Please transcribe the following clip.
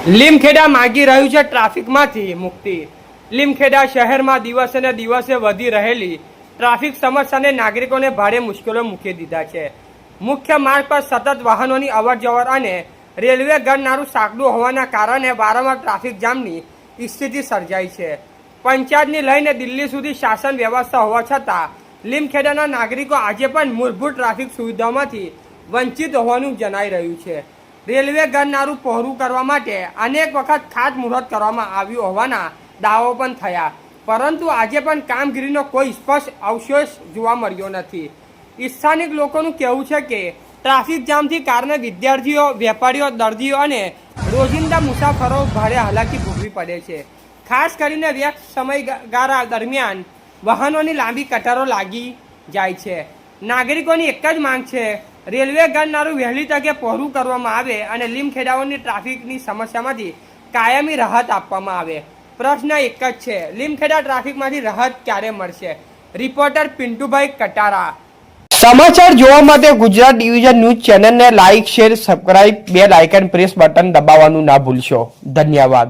લીમખેડા માગી રહ્યું છે ટ્રાફિકમાંથી મુક્તિ। લીમખેડા શહેરમાં દિવસે ને દિવસે વધી રહેલી ટ્રાફિક સમસ્યાને નાગરિકોને ભારે મુશ્કેલીઓ મૂકી દીધા છે। મુખ્ય માર્ગ પર સતત વાહનોની અવરજવર અને રેલવે ગણનારું સાંકડું હોવાના કારણે વારંવાર ટ્રાફિક જામની સ્થિતિ સર્જાઈ છે। પંચાયતની લઈને દિલ્હી સુધી શાસન વ્યવસ્થા હોવા છતાં લીમખેડાના નાગરિકો આજે પણ મૂળભૂત ટ્રાફિક સુવિધાઓમાંથી વંચિત હોવાનું જણાઈ રહ્યું છે। રેલવે ગણનારું પહોળું કરવા માટે અનેક વખત ખાતમુહૂર્ત કરવામાં આવ્યું હોવાના દાવો પણ થયા, પરંતુ આજે પણ કામગીરીનો કોઈ સ્પષ્ટ અવશેષ જોવા મળ્યો નથી। સ્થાનિક લોકોનું કહેવું છે કે ટ્રાફિક જામથી કારણે વિદ્યાર્થીઓ, વેપારીઓ, દર્દીઓ અને રોજિંદા મુસાફરો ભારે હાલાકી ભોગવી પડે છે। ખાસ કરીને વ્યસ્ત સમયગાળા દરમિયાન વાહનોની લાંબી કતારો લાગી જાય છે। નાગરિકોની એક જ માંગ છે, રેલવે ગણનારું વહેલી તકે પહોળું કરવામાં આવે અને લીમખેડાઓની ટ્રાફિકની સમસ્યામાંથી કાયમી રાહત આપવામાં આવે। પ્રશ્ન એક જ છે, લીમખેડા ટ્રાફિકમાંથી રાહત ક્યારે મળશે? રિપોર્ટર પિન્ટુભાઈ કટારા। સમાચાર જોવા માટે ગુજરાત ડિવિઝન ન્યૂઝ ચેનલને like, share, subscribe, bell icon press button દબાવવાનું ના ભૂલશો। ધન્યવાદ।